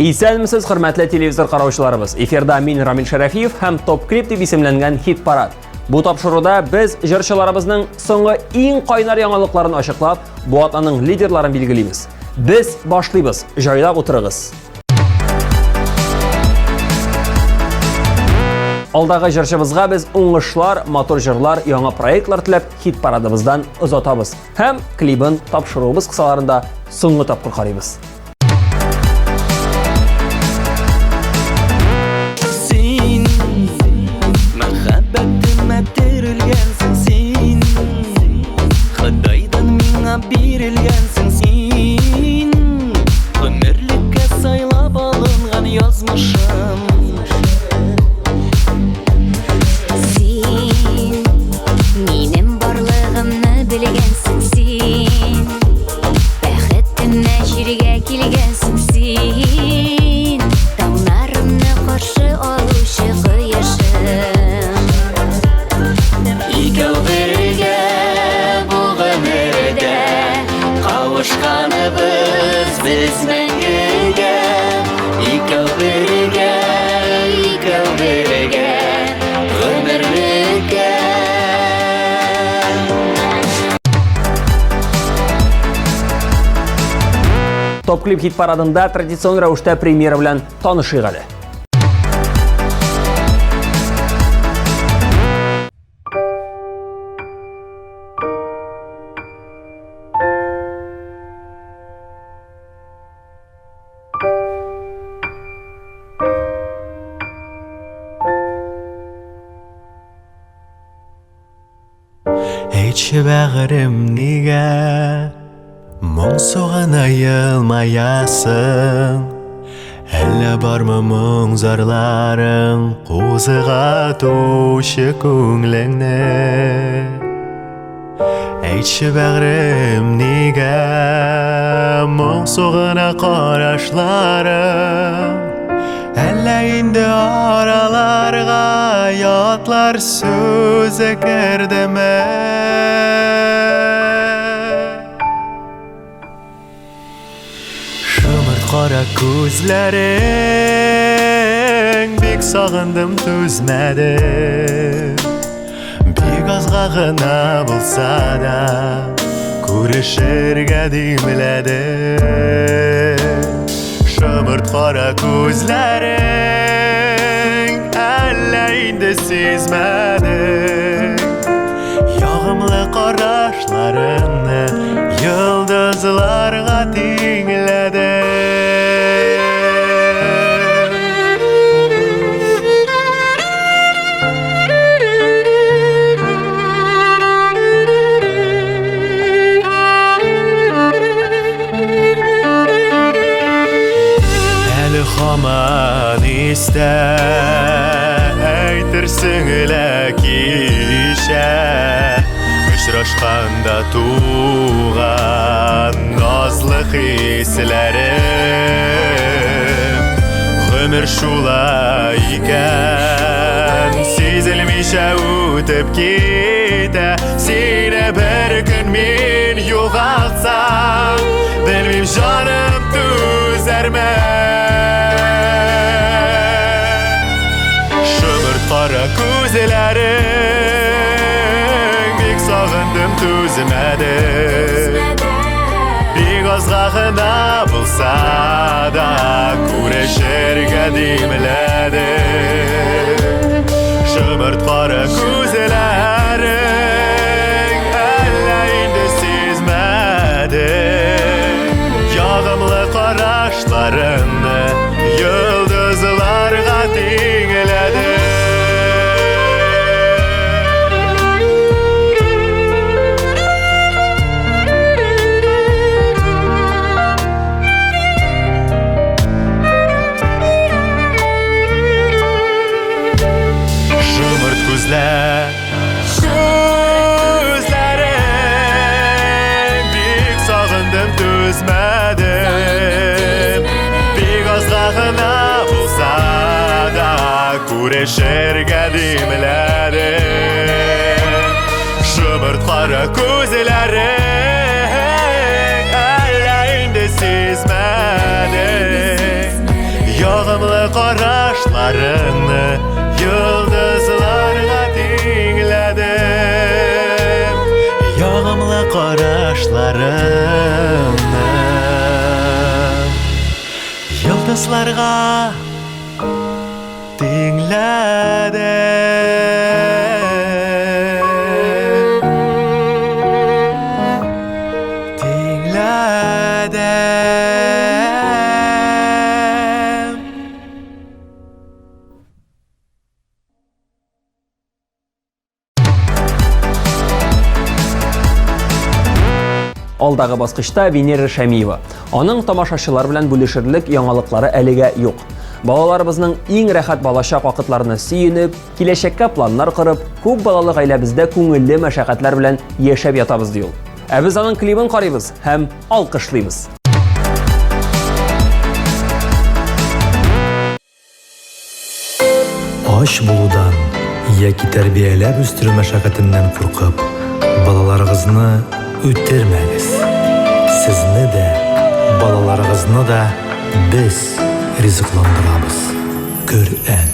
Исәнмесез, хөрмәтле телевизор караучыларыбыз. Эфирда мин Рамил Шәрәфиев һәм Топ клип дип исемләнгән хит парад. Бу тапшыруда без җырчыларыбызның соңгы иң кайнар яңалыкларын ачыклап, бу атнаның лидерларын билгелибез. Без башлыйбыз. Җайлап утырыгыз. Алдагы җырчыбызга без уңышлар, мотор җырлар, яңа проектлар теләп хит парадыбыздан озатабыз. Һәм клибын тапшыруыбыз кысаларында соңгы тапкыр карыйбыз. Бирелгәнсең син, гомерлеккә сайлап алынган язмышым. Син, минем барлыгымны белгәнсең син, бәхетемне җиргә килгәнсең син, таңнарымны каршы алучы кояшым. Икәү бергә бу гомердә кавышканыбыз без мәңгегә. Икәү бергә гомерлеккә. Топ клип хит парадында традицион рәвештә премьера белән танышыйк әле. Әйтче бәгырем нигә моң суган аелмаясың, әллә бармы моң зарларың кузгатучы күңлеңне? Әйтче бәгырем нигә моң сугана карашларың, әллә инде араларга ятлар сүзе кердеме? Шымырт кара күзләрең, бик сагындым түзмәдем. Бик азга гына булса да күрешергә димләдем. Шымырт кара күзләрең, әллә инде сизмәдең ягымлы карашларыңны йолдызларга тиңләдең. Хаман истә әйтерсең кичә, очрашканда туган назлы хисләрем. Гомер шулай икән, сизелмичә үтеп китә. Сине бер көн мин югалтсам, белмим җаным түзәрме? Кара күзләрең, бик сагындым түзмәдем. Бик азга гына булса да күрешергә димләдем. Шымырт кара күзләрең, әллә инде сизмәдең ягымлы карашларыңны йолдызларга тиңләдең. Сүзләрең, бик сагындым түзмәдем. Бик азга гына булса да күрешергә димләдем. Шымырт кара күзләрең, әллә инде сизмәдең Язларыны йылдызларга тиңләдем, ягымлы карашларыны йылдызларга Алдагы баскычта Венера Шәмиева. Аның тамашачылар белән бүлешерлек яңалыклары әлегә юк. Балаларыбызның иң рәхәт балачак вакытларына сөенеп, киләчәккә планнар корып, күп балалы гаиләбездә күңелле мәшәкатьләр белән яшәп ятабыз ди ул. Ә без аның клибын карыйбыз һәм алкышлыйбыз. Аш булудан яки тәрбияләп үстерү мәшәкатеннән куркып, балаларыгызны үтермәгез. Сезне дә, балаларыгызны да без ризыкландырабыз. Коръән.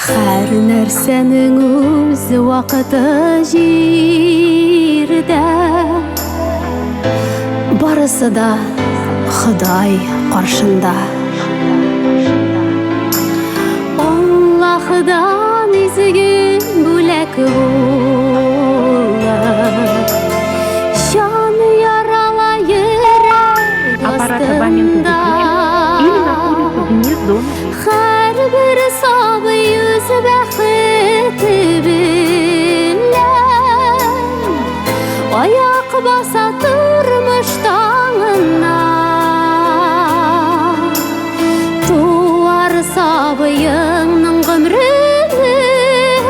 Һәр нәрсәнең үз вакыты җирдә. Барысы да Ходай каршында. Аллаһдан изге бүләк булыр. Җан ярала йөрәк астында. Һәр бер сабый үз бәхете белән аяк баса тормыш таңына. Туар сабыеңның гомрен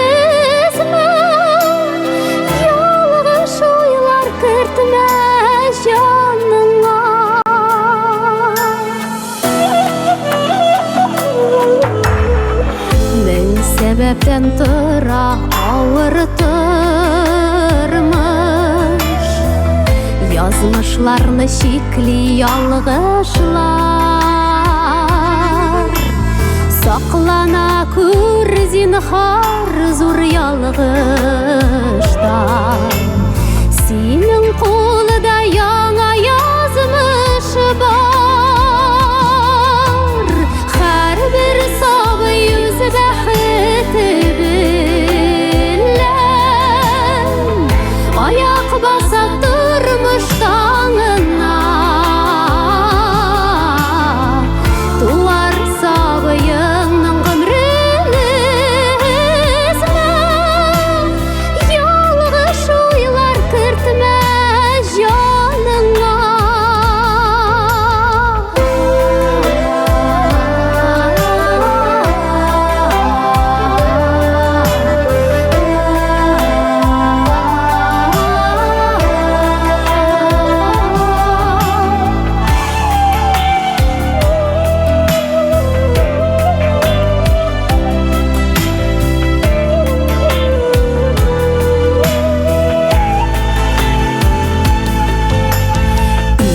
өзмә, ялгыш уйлар кертмә җаныңа. Мең сәбәптән тора авыр тормыш, язмышларны чикли ялгышлар. Саклана күр зинһар зур ялгыштан. Синең кулда яңа язмыш бар. Һәр бер сабый үз бәхете белән аяк баса тормыш таңына. Туар сабыеңның гомрен өзмә, ялгыш уйлар кертмә җаныңа.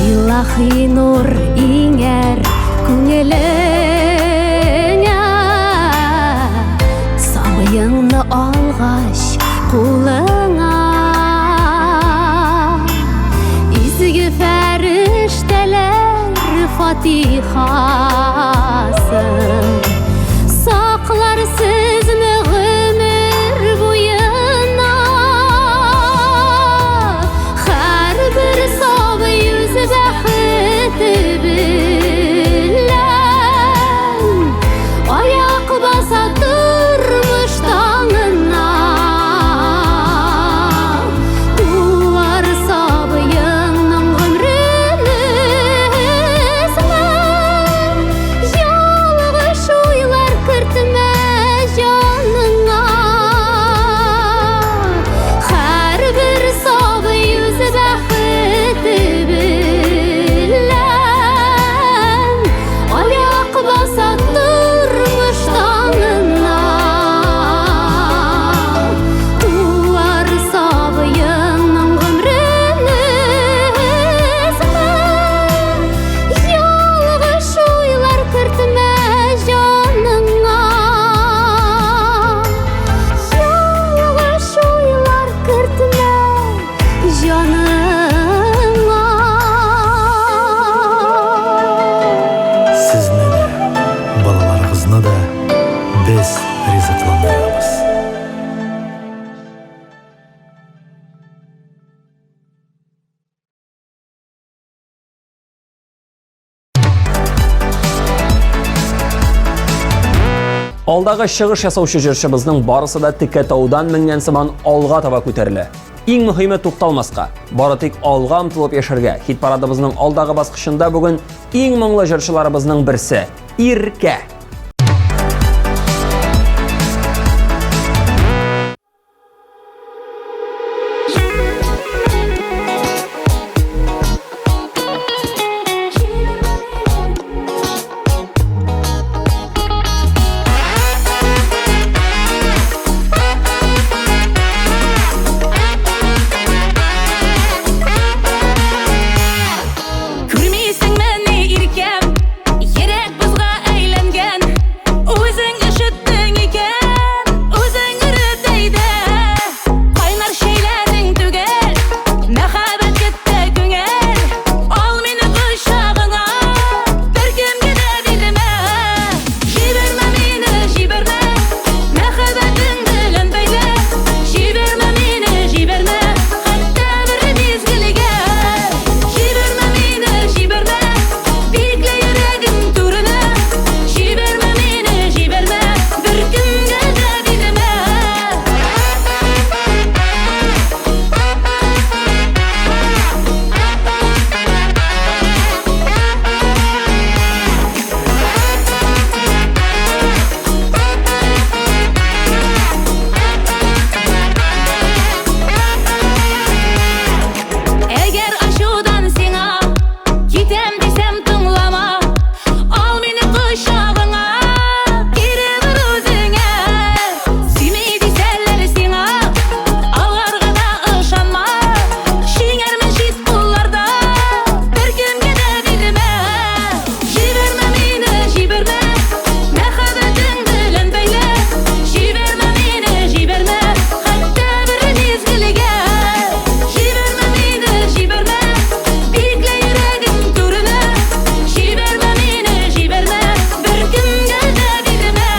Илаһи нур иңәр күңелеңә, сабыеңны алгач кулыңа. Изге фәрештәләр фатихасын саклар сезне гомер буена. Һәр бер сабый үз бәхете белән аяк баса тормыш таңына. Туар сабыеңның гомрен өзмә, ризыкландырабыз. Алдағы шығыш ясаушы жыршыбызның барысы да тіке таудан мінген сыман алға таба көтерілі. Ең мұхиме туқталмасқа, бары тек алға ұмтылып ешірге. Хит парадыбызның алдағы басқышында бүгін ең мұңлы жыршыларыбызның бірсі – Ирке. Күрмейсің мәне иркем, ерек бізға әйленген. Өзің үшіттің екен, өзің үрітейді. Қайнар шейлерің түгел, мәхабет кетті көңел. Ал мені құшағыңа, бір кемге де білме. Жіберме мені, жіберме, мәхаббетіңді лөнбейлі. Жіберме мені, жіберме, хатта бір мезгілге. Жіберме мені, жіберме, бикле жүрегім турына. Жіберме мені, жіберме, бір күнге де білме. Егер ашудан сеңа кетем десем тыңлама. Ал мені құшағыңа, кері бір өзіңе. Сүймей десәлер сеңа, аларға да ышанма. Жеңермін жит бұлларда, бір кімге де білме. Жіберме мені, жіберме, мәхаббетіңді лөнбейлі. Жіберме мені, жіберме, хатта бір мезгілге. Жіберме мені, жіберме, бикле жүрегім турына. Жіберме мені, жіберме, бір күнге де білме.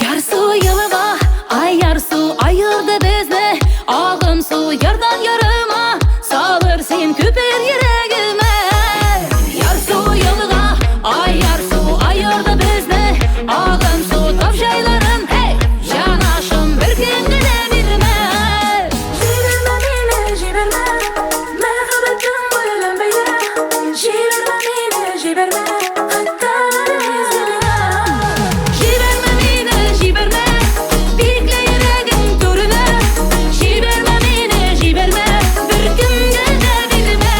Ярсу йылыға, ай ярсу айырды бізні. Ағын су ярдан ярыма, салыр сен көпер ерегіме. Ярсу йылыға, ай ярсу айырды бізні. Ағын су тап жайларын, жанашым бір кемге де білме. Жіберме мені, жіберме, мәхаббетіңді лөнбейлі. Жіберме мені, жіберме, хатта бір мезгілге. Жіберме мені, жіберме, бикле жүрегім турына. Жіберме мені, жіберме, бір күнге де білме.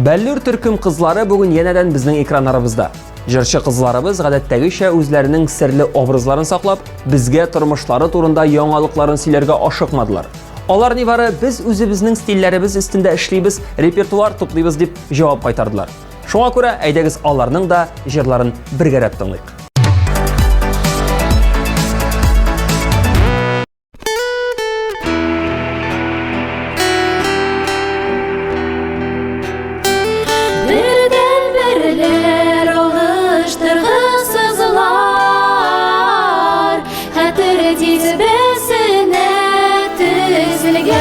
Бәллүр түркім қызлары бүгін енеден біздің экранарыбызда. Жыршы қызларыбыз ғадаттагыча өзләрінің сірлі образларын сақлап, бізге тұрмышлары турында яңалыкларын сөйләргә ашықмадылар. Алар нибары біз үзебезнең стильләребез өстендә эшлибез, репертуар туплыйбыз дип җавап кайтардылар. Шуңа күрә әйдәгез аларның да җырларын бергәрәп тыңлыйк. Birden birler alıştırgısızlar, hatır titbesine tüzülgen.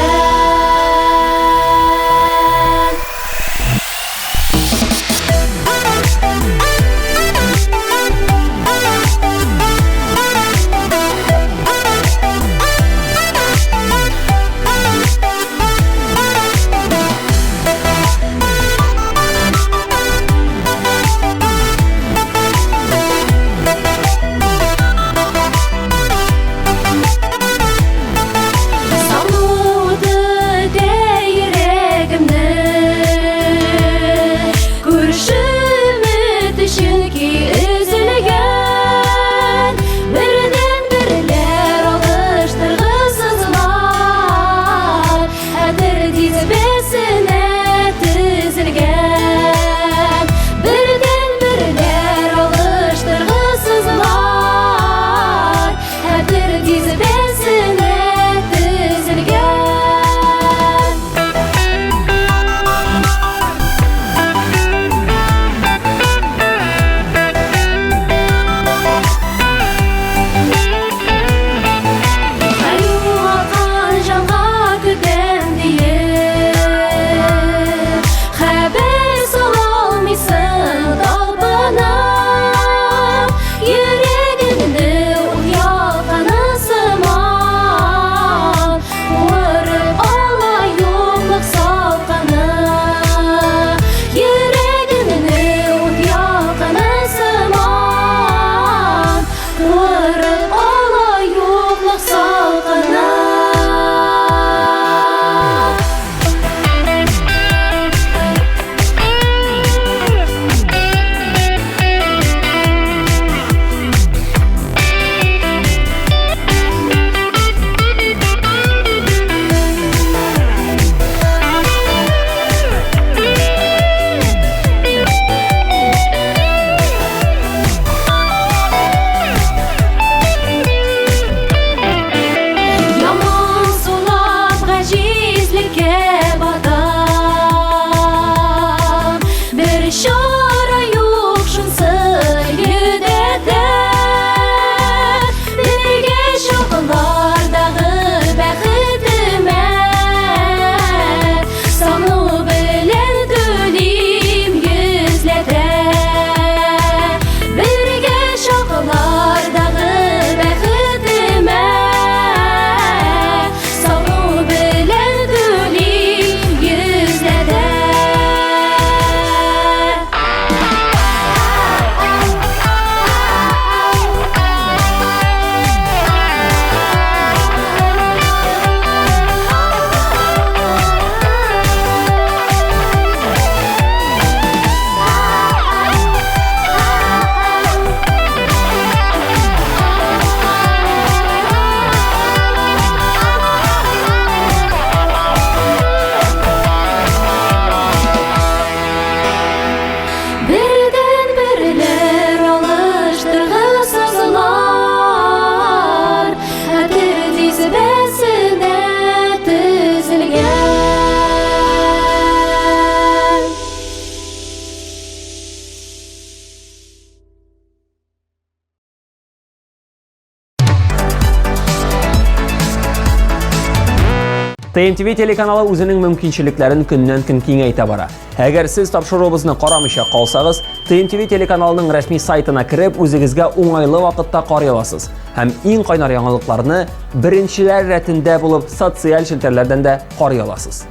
TMTV телеканалы үзенең мөмкинчелекләрен көннән-көн киңәйтә бара. Әгәр сез тапшыруыбызны карамыйча калсагыз, TMTV телеканалының рәсми сайтына кереп, үзегезгә уңайлы вакытта карый аласыз. Һәм иң кайнар яңалыкларны беренчеләр рәтендә булып социаль челтәрләрдән дә карый аласыз.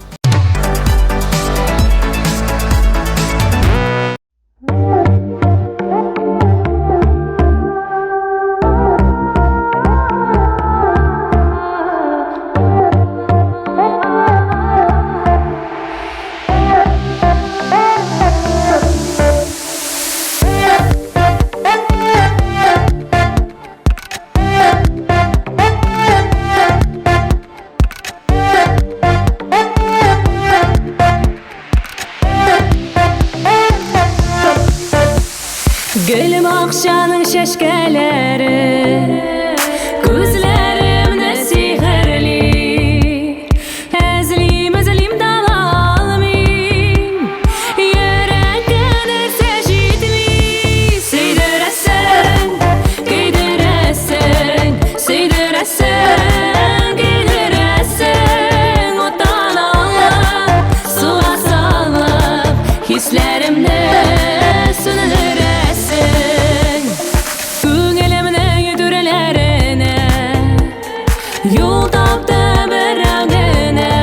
Gülüm akşanın şeşkeleri Gözlerimde sihirli Ezlim dalalmayım Yüreğine seçitli Seydiresin, giydiresin Seydiresin, giydiresin Otan alıp, suya salıp Hislerimde sünülür Yol taptı beragine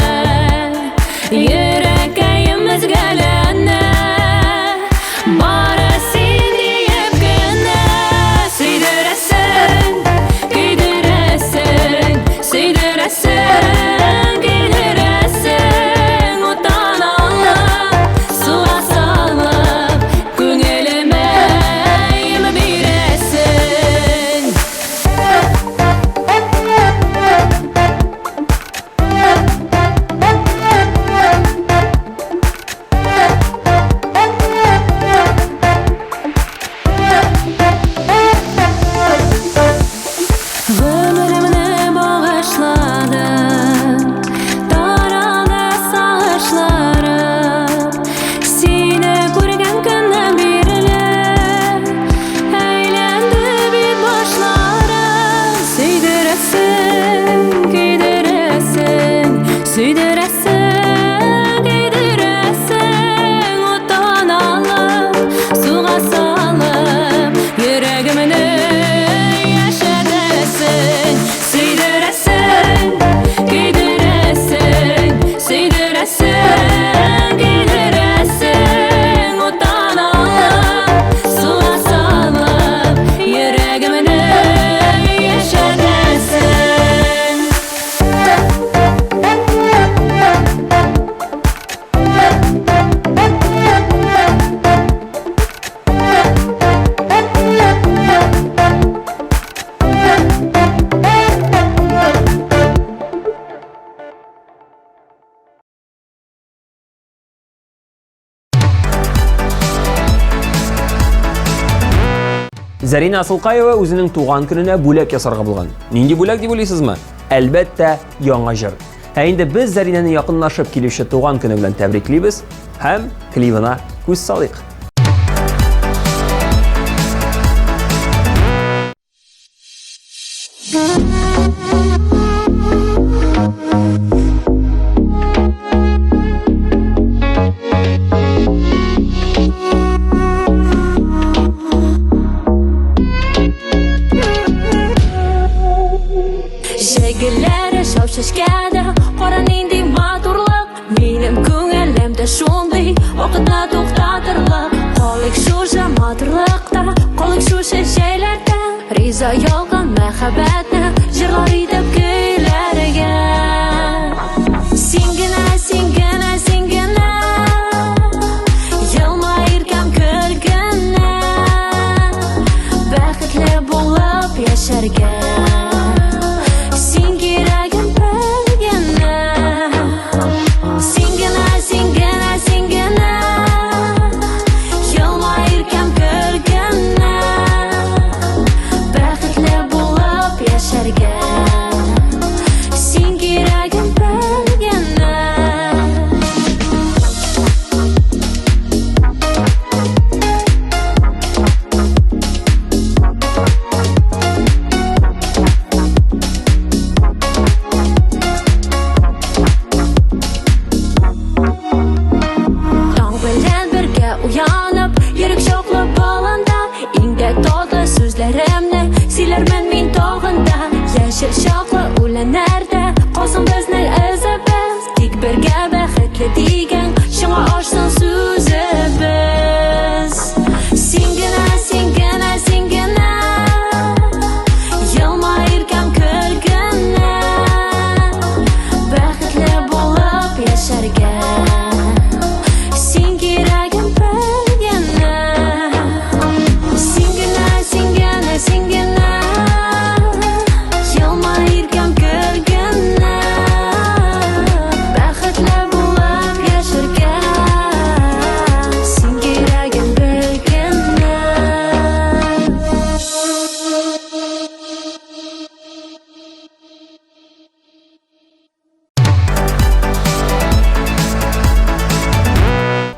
Yüreğimiz gelene Bari seni yepkene Seydiresin, giydiresin Seydiresin, giydiresin Otan alıp, suya salıp Künelime yemi biresin Ömrümünü bağışladım Daraldı sağışlarım Seni görgen günden beriyle Eğlendi bir başlarım Seydiresin, giydiresin Seydiresin, giydiresin Otan alıp, suya salıp Yüreğimini yaşadesin Seydiresin, giydiresin Seydiresin, giydiresin Otan alıp, suya salıp Yüreğimini yaşadesin Зарина Асылкаева үзенең туган көненә бүләк ясарга булган. Нинди бүләк дип уйлыйсызмы? Әлбәттә, яңа җыр. Ә инде без Заринаны якынлашып килүче туган көне белән тәбриклибез һәм клибына күз салыйк. Şegillere şavşaşkada Qoran indi maturlıq Benim köngəlimdə şunday Oqıtna toxtatırlıq Qolik şuşa matırlıqda Qolik şuşa şeylərdə Riza yolğan məxəbətlə Jırlar idib köylərə Singina, singina, singina Yılmayırkəm kölgünə Bəxtli bulub yaşarga Yaşarga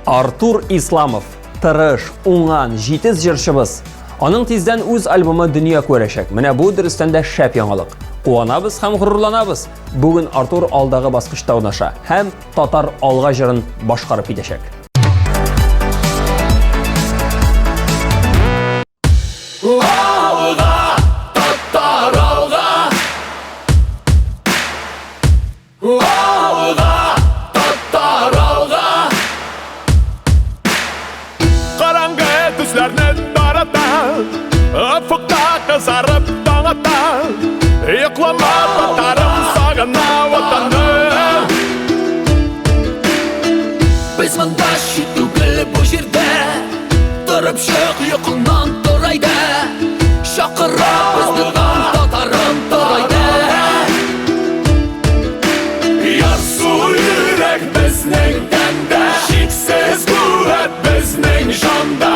Артур Исламов, тырыш, уңан, җитез җырчыбыз. Аның тиздән үз альбомы дөнья күрәчәк. Менә бу дөрестән дә шәп яңалык. Куанабыз һәм горурланабыз. Бүген Артур алдагы баскычта унаша һәм татар алга җырын башкарып китәчәк. Караңгы төсләрне тарата, ufukta кызарып таң ата. Йоклама татарым, сагына ватанны. Без монда ши түгел бу җирдә, торып чык йокыңнан торайда. Шакыра безне дан татарым торайда. Ярсу йөрәк безнең тәндә, шиксез куәт безнең җанда.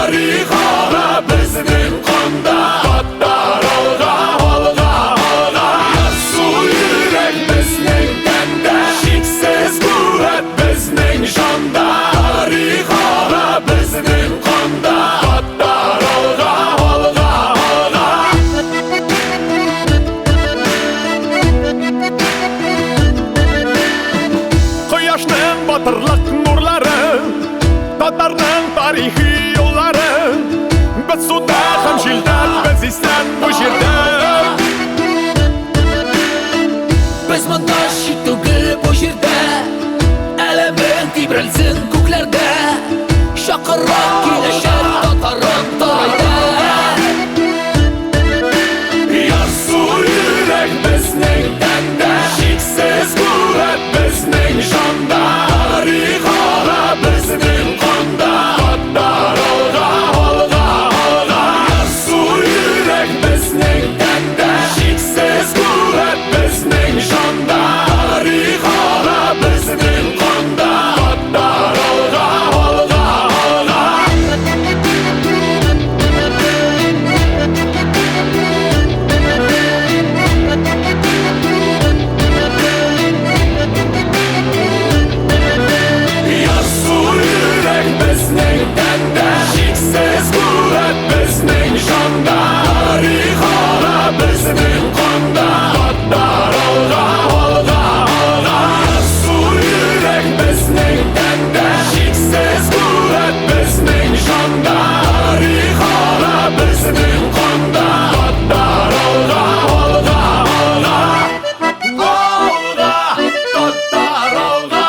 Тарихара безнең канда, татар алга, алга, алга. Ярсу йөрәк безнең тәндә, шиксез куәт безнең җанда. Тарихара безнең канда, татар алга, алга, алга. Кояшның батырлык нурлары, татарның тарихи юллары. Без суда һәм җилдә, без исән бу җирдә. Без монда ши түгел бу җирдә, әлемең тибрәлсен күкләрдә. Шакыра киләчәк татарым торайда. Ярсу йөрәк безнең тәндә, шиксез куәт безнең җанда. Тарихара безнең канда, татар алга, алга, алга. Ярсу йөрәк безнең тәндә, шиксез куәт безнең җанда. Тарихара безнең канда, татар алга, алга, алга. Ярсу йөрәк безнең тәндә, шиксез куәт безнең җанда. Тарихара безнең канда, татар алга, алга, алга. Ярсу йөрәк безнең тәндә, шиксез куәт безнең җанда. Тарихара безнең канда, татар алга, алга, алга. Алга, татар алга.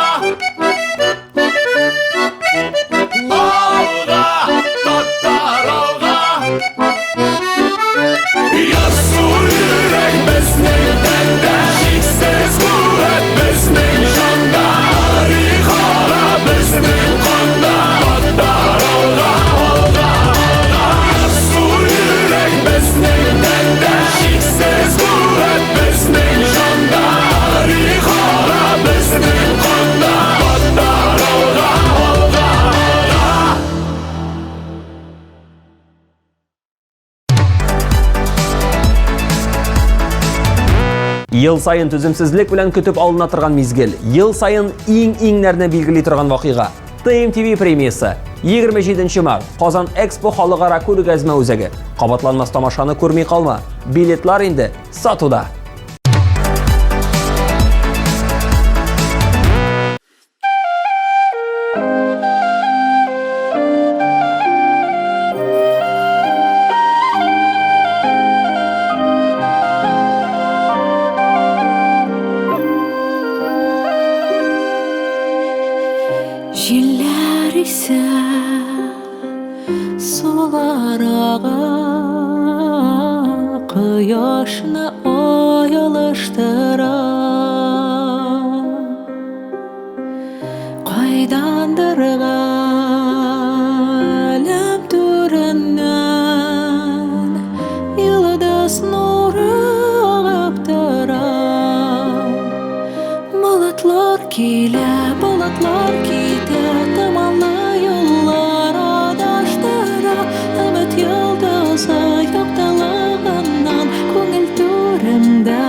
Алга, татар алга. Ярсу йөрәк безнең тәндә, шиксез куәт безнең җанда. Тарихара безнең канда, татар алга, алга, алга. Ярсу йөрәк безнең тәндә, шиксез куәт безнең җанда. Тарихара безнең канда, татар алга, алга, алга. Ел сайын түземсезлек белән көтеп алына торган мизгел. Ел сайын иң-иңнәрне билгели торган вакыйга. ТМТV премиясе. 27 март. Казан Экспо халыкара күргәзмә үзәге. Кабатланмас тамашаны күрми калма. Билетлар инде сатуда. Җилләр исә суларага, кояшны аялыштыра. Кайдандыр галәм түреннән йолдыз нуры агып тора. Болытлар килә, болытлар китә, томанлы юллар адаштыра. Өмет йолдызы яктылыгыннан күңел түрендә.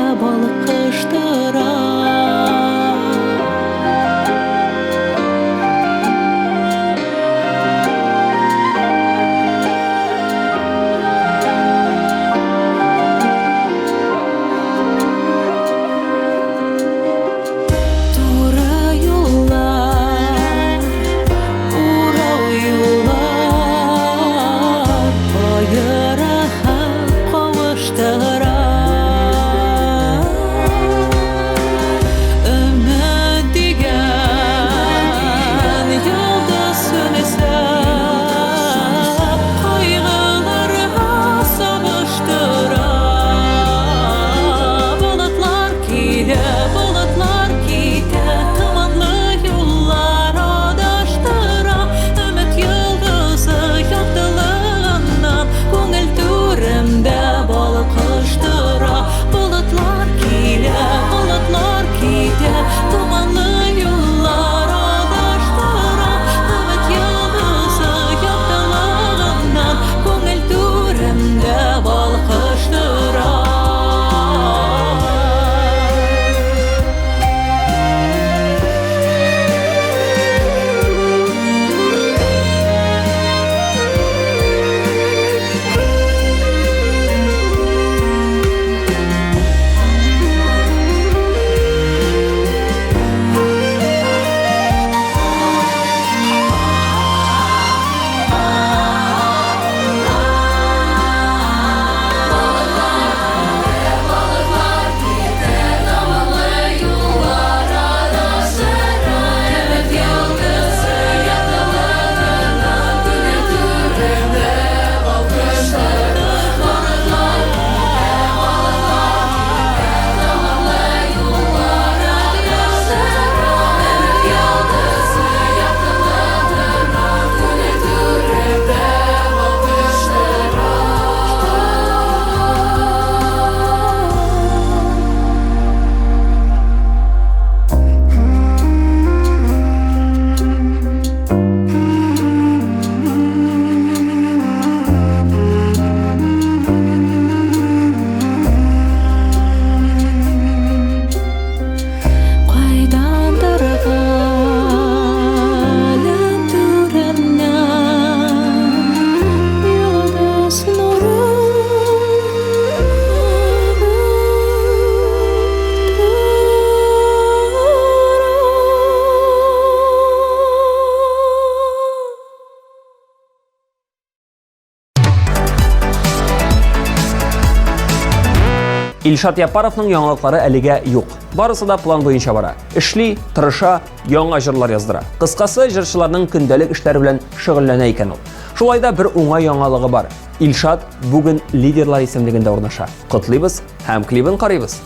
Илшат Япаровның яңалыклары әлегә юк. Барысы да план буенча бара. Эшли, тырыша, яңа җырлар яздыра. Кыскасы, җырчыларның көндәлек эшләре белән шөгыльләнә икән ул. Шулай да бер уңай яңалыгы бар. Илшат бүген лидерлар исемлегендә урнаша. Котлыйбыз һәм клибын карыйбыз.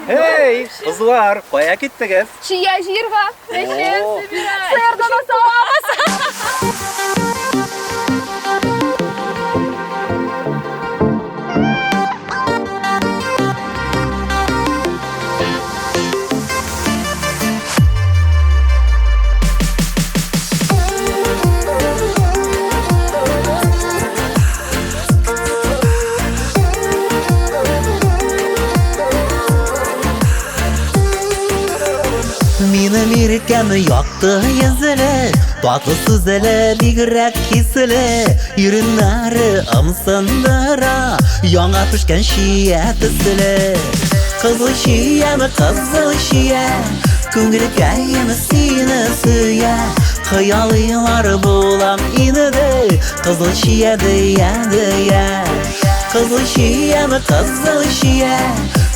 Hey, kızlar, kaya gittiniz? Чия жирва, пешен собирай. Сырдан асабыз. Meni mirkan yoqdi yezili, tatlı sözeli bigrak hisili, yürünleri ımsındıra, yana pişken şiye tisili. Kızıl şiye mi kızıl şiye, köngülü kayemi seni suya, hayallar bulam inidi, kızıl şiye diye diye. Kızıl şiye mi kızıl şiye,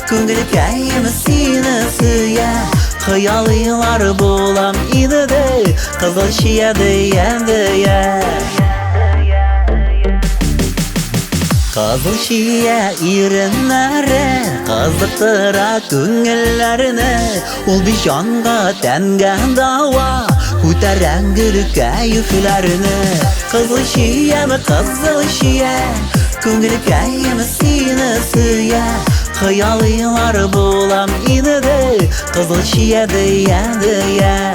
köngülü kayemi seni suya, hayallar bulam inidi, kızıl şiye diye diye. Kızıl şiye irinleri, kızıktıra köngüllerini, ol bir canga tengen dava, küteren gülü keyiflerini. Kızıl şiye mi kızıl şiye, köngülü kayemi seni suya, hayallar bulam inidi, kızıl şiye diye diye.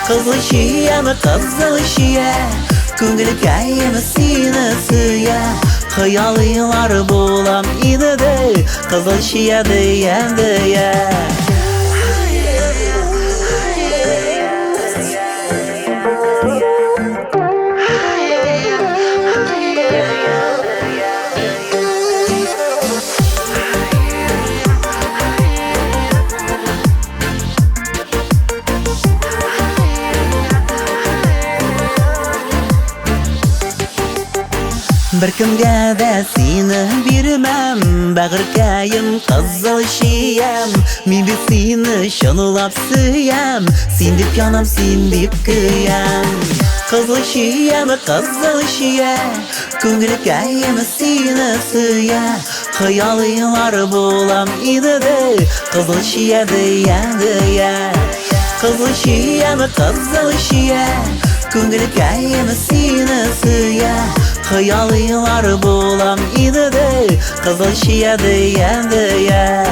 Kızıl şiye mi kızıl şiye, köngülü kayemi seni suya, hayallar bulam inidi, kızıl şiye diye diye. Bir kimge de seni birmem, bag'rikayim kızıl şiyem, men bir seni şanılap suyam, sen dip yanam sen dip kıyam. Kızıl şiyem kızıl şiye, köngülü kayem seni suya, hayallar bulam inidi, kızıl şiye diye diye. Kızıl şiyem kızıl şiye, köngülü kayem seni suya, hayallar bulam inidi, kızıl şiye diye diye.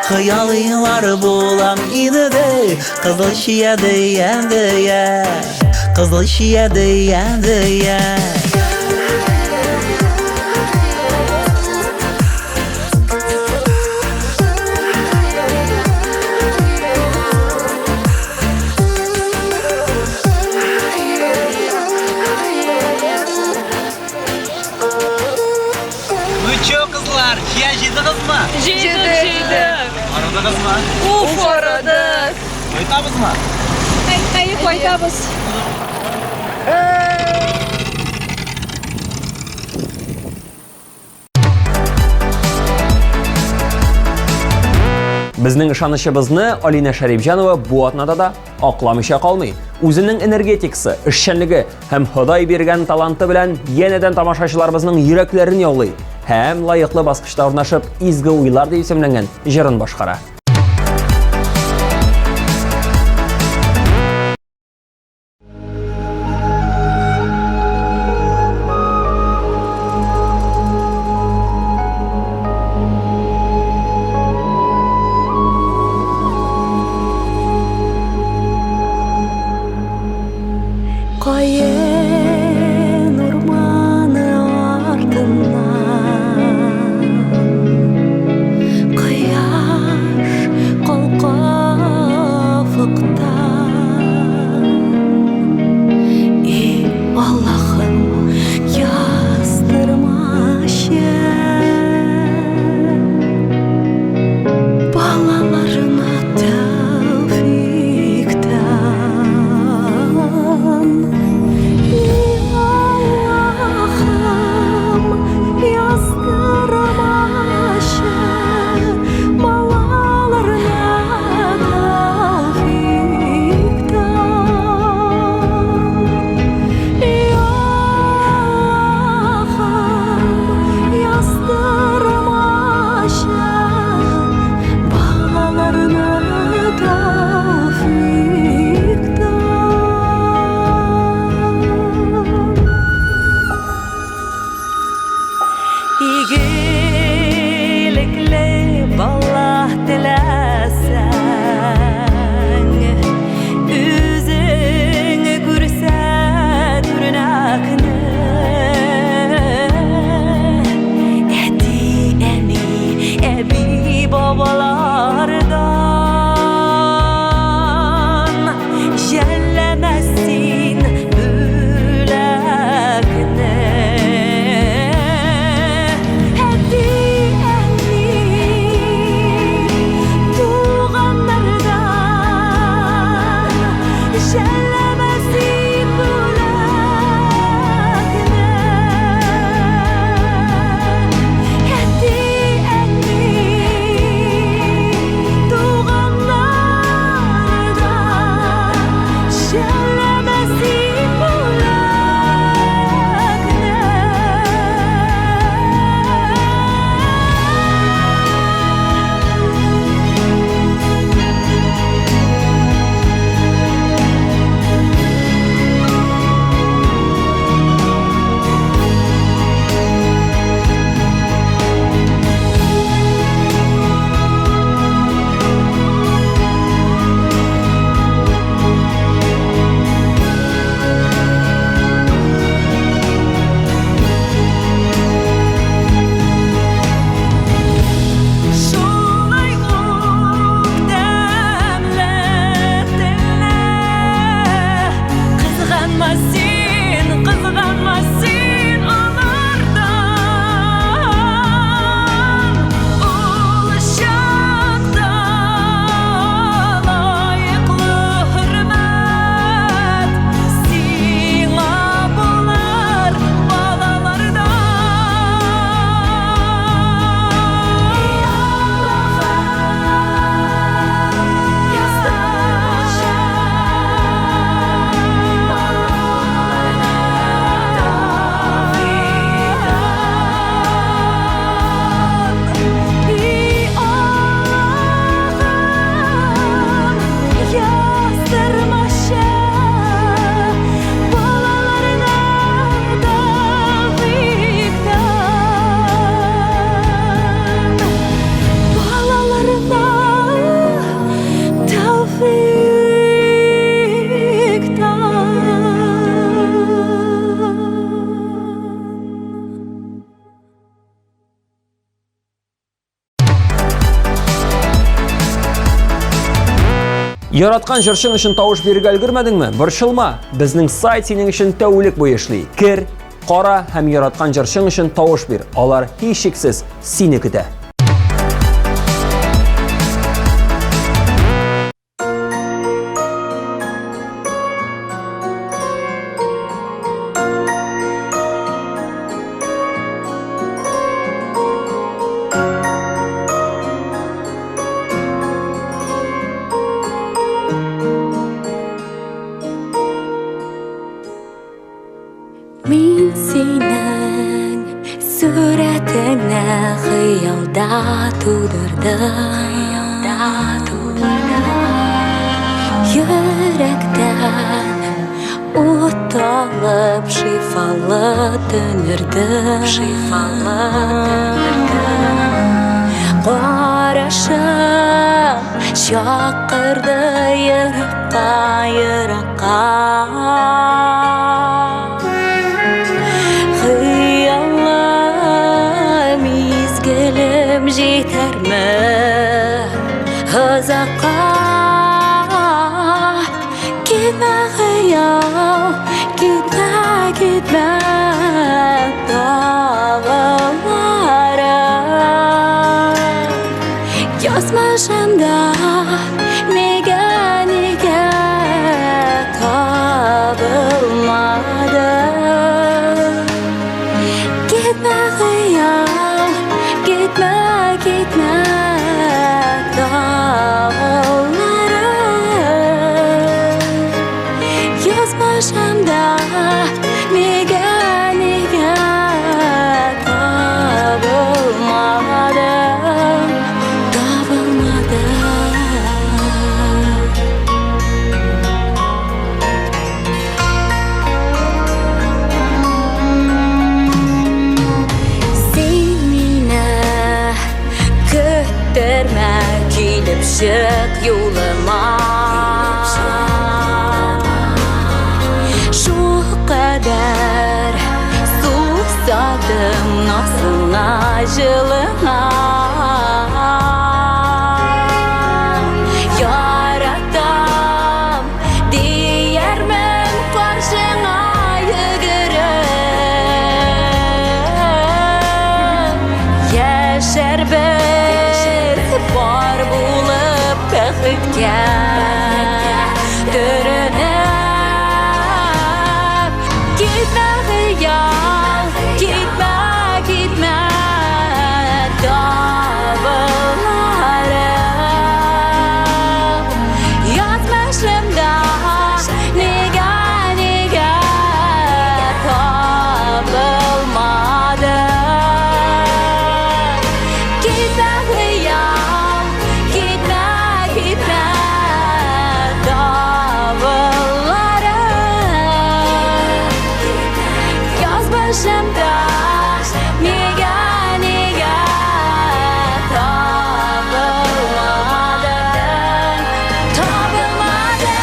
Hayallar bulam inidi, kızıl şiye diye diye. Kızıl şiye diye diye. Kızlar, şiye jidiniz mi? Жидик. Aradınız mı? Уф, aradık. Kayıtabız mı? Hayır, koytabız. Безнең ышанычыбызны Алина Шәрипҗанова бу атнада да акламыйча калмый. Үзенең энергетикасы, эшчәнлеге һәм Ходай биргән таланты белән янәдән тамашачыларыбызның йөрәкләрен яулый һәм лаеклы баскычта урнашып изге уйлар дип исемләнгән җырын башкара. Кайын урманы артынан, кояш игілікли баллах тіләсәң үзің көрсәтүрін ақны әти әми әби бабалардан жәлләмәсін бүләкні әти әми туғандардан жәлләмәсін бүләкні әти әми туғандардан жәлләмәсін шулай ук дәмле тілі қызғанма сен анардан ол шақта лайықлы хүрмәт сиңа болар балалардан ястырмашы балаларына Яраткан җырчың өчен тавыш бирергә өлгермәдеңме? Борчылма. Безнең сайт синең өчен тәүлек буе эшли. Кер, кара һәм яраткан җырчың өчен тавыш бир. Алар һичшиксез сине көтә. Мин синең сүрәтеңне хыялда тудырдым. Йөрәктән ут алып шифалы төнердем. Карашым чакырды еракка. Хыялым изгелем жетерме ызакка. Кетмә хыял, кетмә дağlarım. Язмышымда неге табылмады. Кетмә хыял, кетмә dağlarım. Язмышымда неге табылмады. Сен çık yoluma Şu kadar susadım nasıl acılığına Yaratam diyermen karşına yıgırım Yaşar biz var bulup bıkıtken Dürünüp gitme hıyal Gitme gitme dağlarım Yazmışımda niga niga tabılmadı Gitme hıyal gitme gitme dağlarım Yazmışımda niga niga tabılmadı Tabılmadı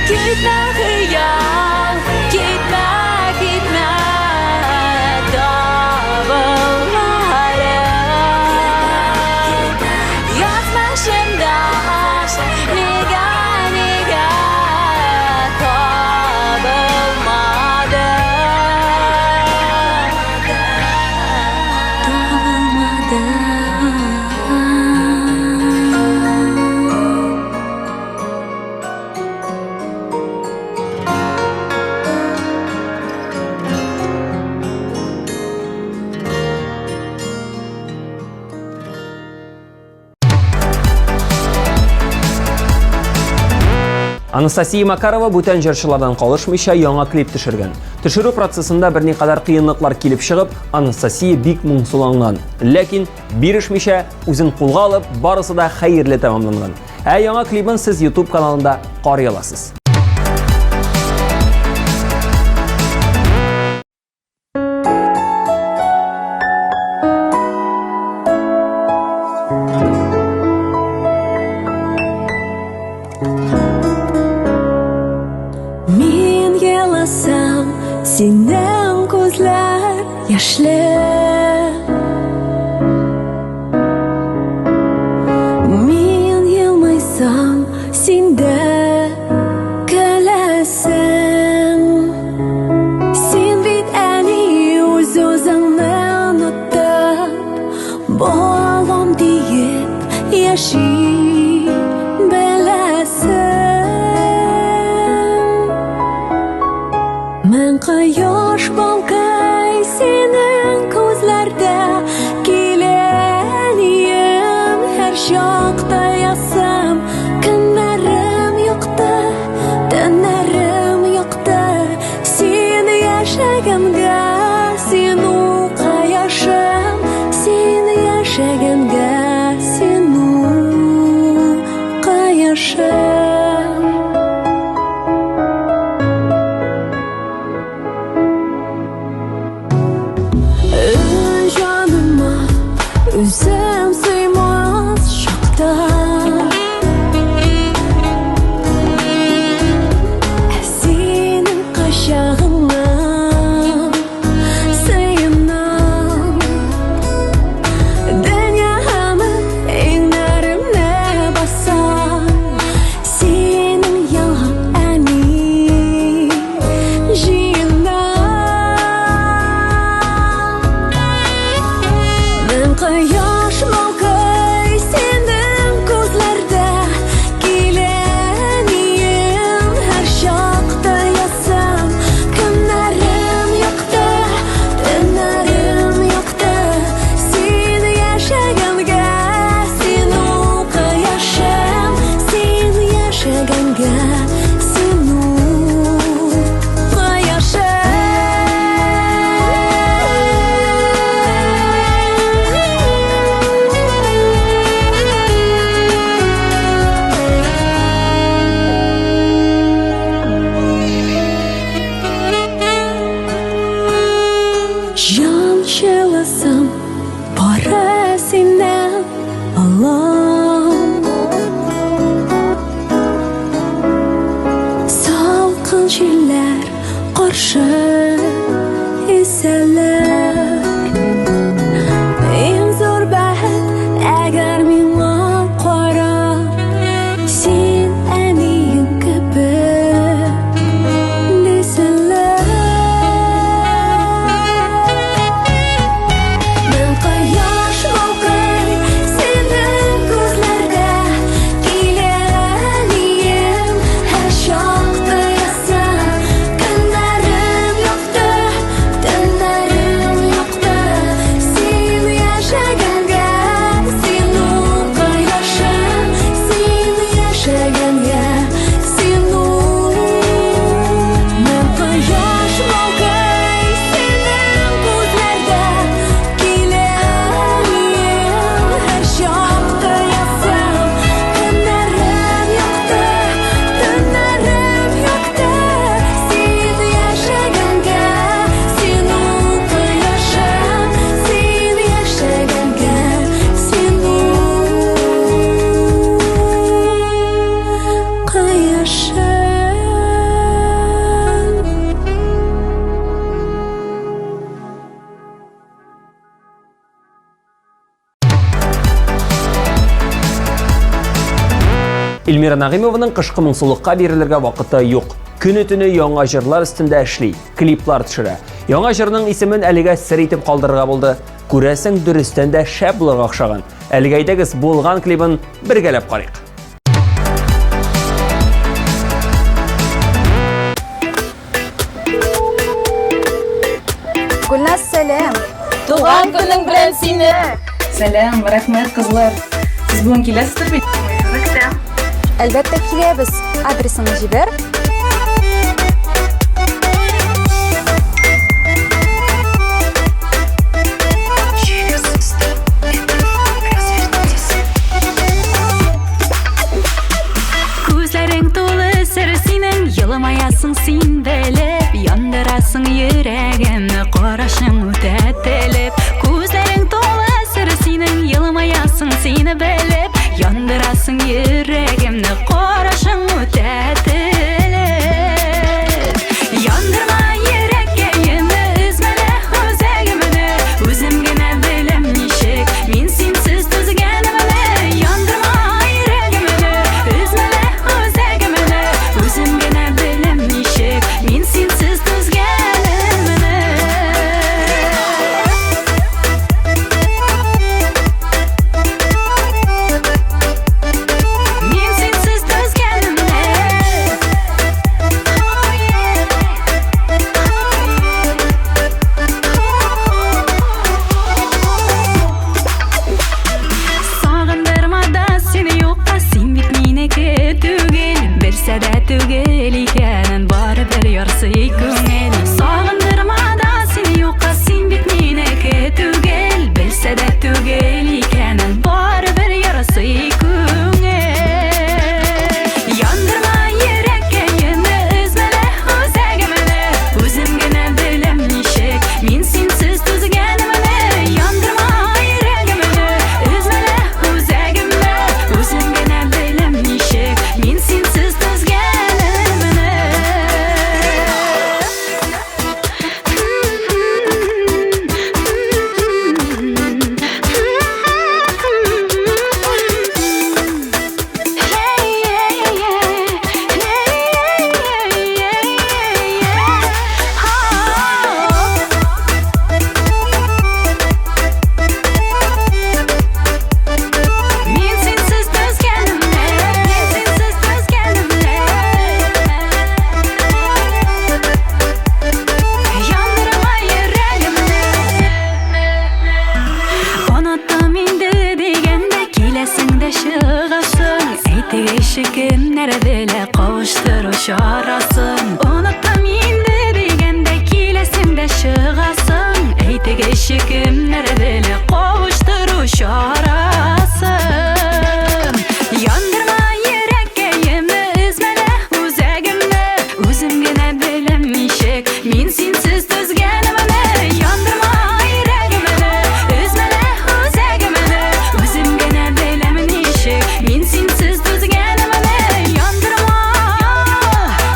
Gitme hıyal, gitme gitme dağlarım Yazmışımda niga niga tabılmadı Анастасия Макарова бүтән җырчылардан калышмыйча яңа клип төшергән. Төшерү процессында берникадәр кыенлыклар килеп чыгып, Анастасия бик моңсуланган. Ләкин бирешмичә үзен кулга алып, барысы да хәерле тәмамланган. Яңа клипын сез YouTube каналында карый аласыз. Min yelasam senden gözler yaşlı Min yılmaysam sende gülesin Sen bit eni öz özünü unutup Boğalım deyip yaşayıp bilesin Men quyosh balqay sening ko'zlarda Kelayim har shoqda yasam Kunlarim yo'qdi, tunlarim yo'qdi Sen yashaganga, sen uqayashim Sen yashaganga, sen uqayashim Canıma üzüm sığmaz şokta Senin kaşağına Qarşı eserler En zor bәхет әгәр миңа карар Син әнием кебек дисәләр Мен кояш балкый синең күзләрдә Килә әнием һәр чакта ясап Көннәрем юкты, төннәрем юкты Син яшәгәнгә, син ул кояшым Син яшәгәнгә, син ул Мен кояш балкый синең күзләрдә Килә әнием һәр чакта ясап Көннәрем юкты, төннәрем юкты Син яшәгәнгә, син ул кояшым Син яшәгәнгә, син ул кояшым Эльмира Нагыймованың кышкы моңсулыкка бирелергә вакыты юк. Көне-төне яңа җырлар өстендә эшли, клиплар төшерә. Яңа җырның исемен әлегә сер итеп калдырырга булды. Күрәсең, дөрестән дә шәп булырга охшаган. Әлегә әйдәгез булган клибын бергәләп карыйк. Гүлназ, сәлам. Туган көнең белән сине. Сәлам, рәхмәт кызлар. Сез бүген киләсездер бит? Әлбәттә киләбез. Адресыңны җибәр. Күзләрең тулы сер синең Йылмаясың син белеп Яндырасың йөрәгемне Карашың үтә телеп Күзләрең тулы сер синең Йылмаясың син белеп Яндырасың йөрәгемне Карашың үтә телеп Яндырма йөрәгемне Үзмәлә үзәгемне Үзем генә беләм ничек Мин синсез түзгәнемне Яндырма йөрәгемне Үзмәлә үзәгемне Үзем генә беләм ничек Мин синсез түзгәнемне Мин синсез түзгәнемне Сагындырма да сине юкка Син бит минеке түгел Берсә дә түгел икәнен Барыбер ярсый күңел Сагындырма да сине юкка Син бит минеке түгел Берсә дә түгел икәнен Барыбер ярсый күңел Яндырма йөрәккәйне Өзмәлә үзәгемне Үзем генә беләм ничек Мин синсез түзгәнемне Яндырма йөрәгемне Үзмәлә үзәгемне Үзем генә беләм ничек Мин синсез түзгәнемне Мин синсез түзгәнемне Синсез түзгәнемне Яндырма йөрәгемне Оныттым инде дигәндә Киләсең дә чыгасың Әйтик ишекем нәрәдәлә Кавыштыру чарасын Оныттым инде дигәндә Киләсең дә чыгасың Әйтик ишекем нәрәдәлә Кавыштыру чарасын Яндырма йөрәккәйне Үзмәлә үзәгемне Үзем генә беләм ничек Мин синсез түзгәнемне Яндырма йөрәгемне Үзмәлә үзәгемне Үзем генә беләм ничек Мин синсез түзгәнемне Яндырма,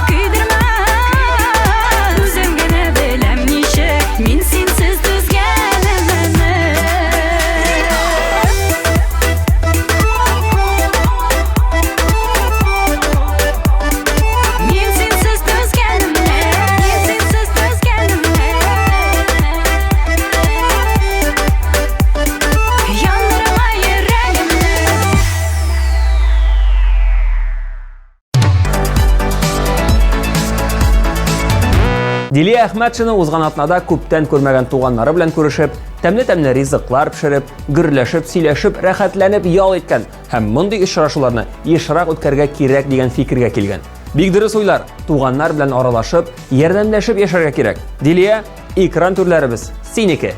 көйдермә Дилия Әхмәтшина узган атнада күптән күрмәгән туганнары белән күрешеп, тәмле-тәмле ризыклар пешереп, гөрләшеп, сөйләшеп, рәхәтләнеп ял иткән һәм мондый очрашуларны ешрак үткәргә кирәк дигән фикергә килгән. Бик дөрес уйлар, туганнар белән аралашып, ярдәмләшеп яшәргә кирәк. Дилия, экран түрләребез синеке.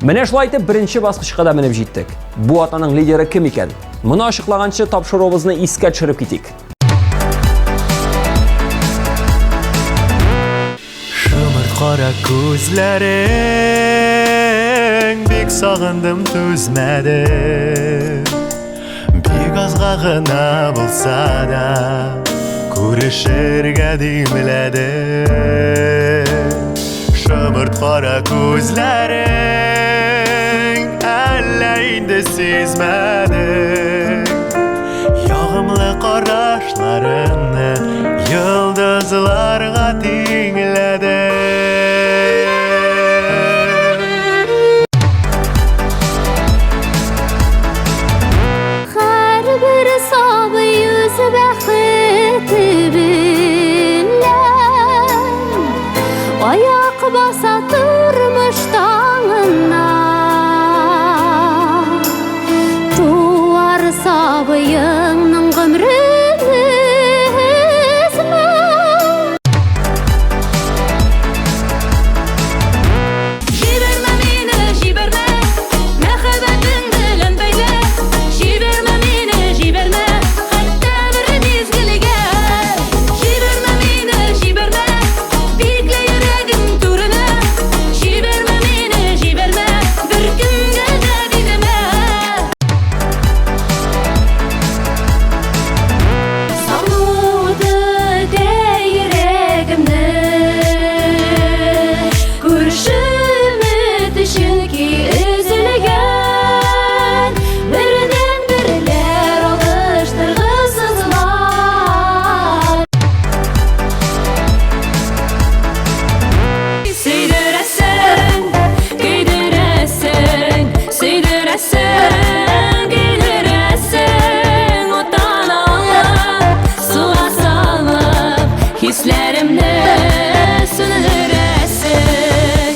Менә шулай итеп беренче баскычка да менеп җиттек. Бу атаның лидеры кем икән? Моны ачыклаганчы тапшыруыбызны искә төшереп китик. Шымырт кара күзләрең, бик сагындым түзмәдем. Бик азга гына булса да күрешергә димләдем. Шымырт кара күзләрең, әллә инде сизмәдең. Ягымлы карашларыңны йолдызларга тиңләдең. Her bir sabı yüzü bəxti bilən ayak basa durmuş dağına tuvar sabıyının ömrünü Jiberme meni, jiberme, məxəbətin dilən bəylə. Jiberme meni, jiberme, hatta bir mezgilige. Jiberme meni, jiberme, bekle yüreğim turuna. Jiberme meni, jiberme, bir günge de dideme. Savudu de yüreğimde, görüşümü düşün ki üzülgen. Birden birler alıştırgısızlar. Süydüresen, güydüresen, süydüresen, güydüresen. Otan alıp, suğa salıp, hislerimle sündüresen.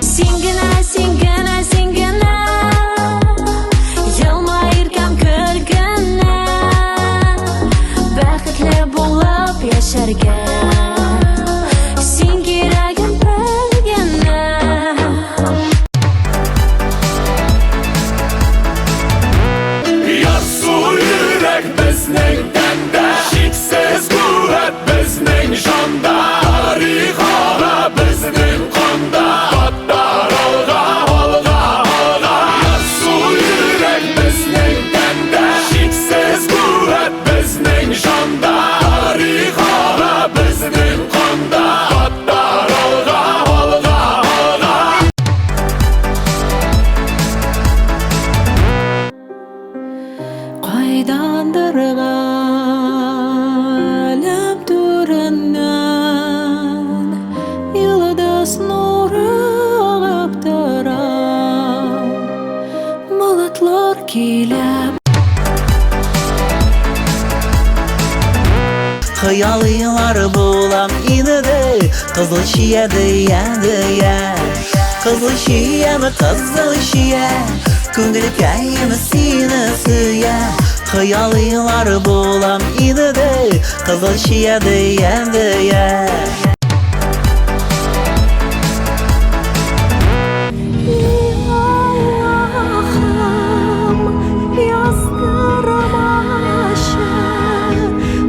Singine, singine, singine, yılmayırken kölgene, bәхетле булып яшәргә. Син кирәгем белгәнә. Ярсу йөрәк безнең тәндә, чиксез куәт безнең җанда. Тарих ага безнең канда, аттар алга, алга, алга. Ярсу йөрәк безнең тәндә, чиксез куәт безнең җанда. Тарих ага безнең канда, аттар алга, алга, алга. Кайдандыр галәм түреннән йолдыз нуры агып тора. Болытлар килә. Хыялыйлар булам иде, кызыл чия дия дия. Кызыл чияме, кызыл чия, күңелкәйме сине сөя. Хыялыйлар булам иде, кызыл чия дия дия. Allah'ım yazdırmaşı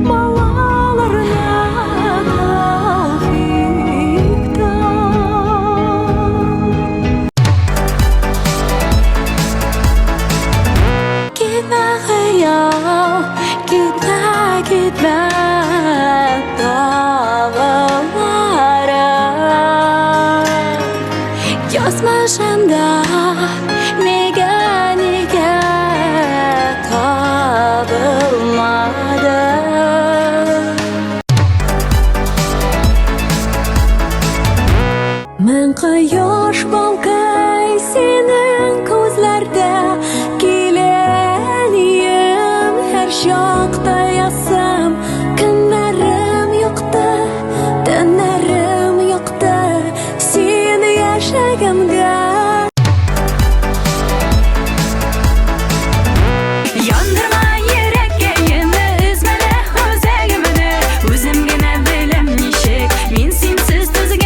malalarına tafikten. Gitme hayal, gitme gitme dağlara. Yazmaşanda nega nega tabılmadı. Men quyosh balqay senin ko'zlarda, kelayim her şoqda yasam. Kunlarim yo'qdi, tunlarim yo'qdi, seni yashagamga. Yandırma yürekke yeni üzmene özegimini. Özüm gene bilem nişek, min sensiz tuzga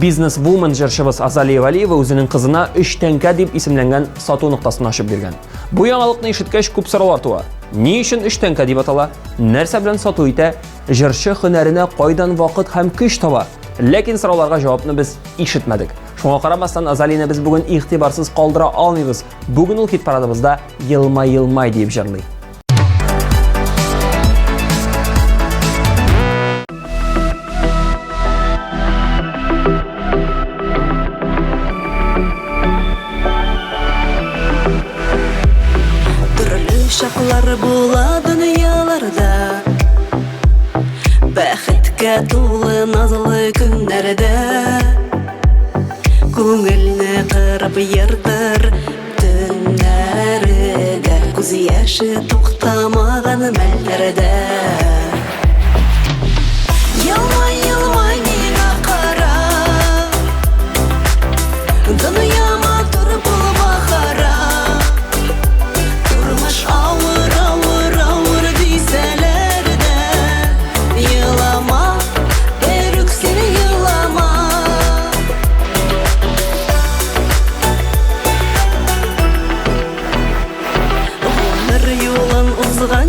Businesswoman җырчыбыз Азалия Валиева үзенең кызына 3 тәңкә дип исемләнгән сату нуктасын ачып биргән. Бу яңалыкны ишеткәч күп сораулар туа. Ни өчен 3 тәңкә дип атала? Нәрсә белән сату итә? Җырчы һөнәренә кайдан вакыт һәм көч таба? Ләкин сорауларга җавапны без ишетмәдек. Шуңа карамастан Азалияны без бүген игътибарсыз калдыра алмыйбыз. Бүген ул хит парадыбызда "Елмай-елмай" дип җырлый. Шақлар була дөньяларда, бәхеткә тулы назлы көннәрдә, күңелне кырып йыртыр төннәрдә, күз яшы туктамаган мәлләрдә. Елмай, елмай миңа кара, дөньяма тур булма хара.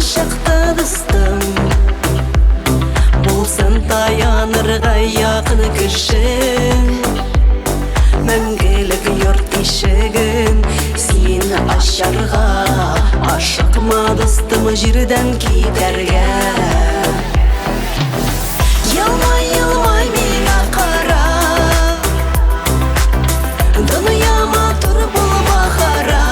Шақта дыстым, булсын таянырга якын кешем, мәңгелек йорт ишеген син ачарга, ашыкма дустым җирдән китәргә. Елмай, елмай миңа кара, дөньяма тур булма хара.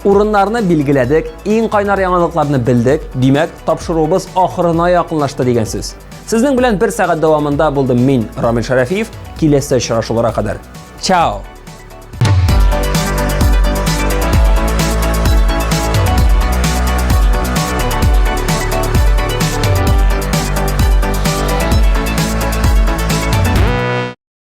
Урыннарны билгеләдек, иң кайнар яңалыкларны белдек, димәк, тапшыруыбыз ахырына якынлашты дигән сүз. Сезнең белән 1 сәгать дәвамында булдым мин, Рамил Шәрәфиев, киләсе очрашуларга кадәр. Чао!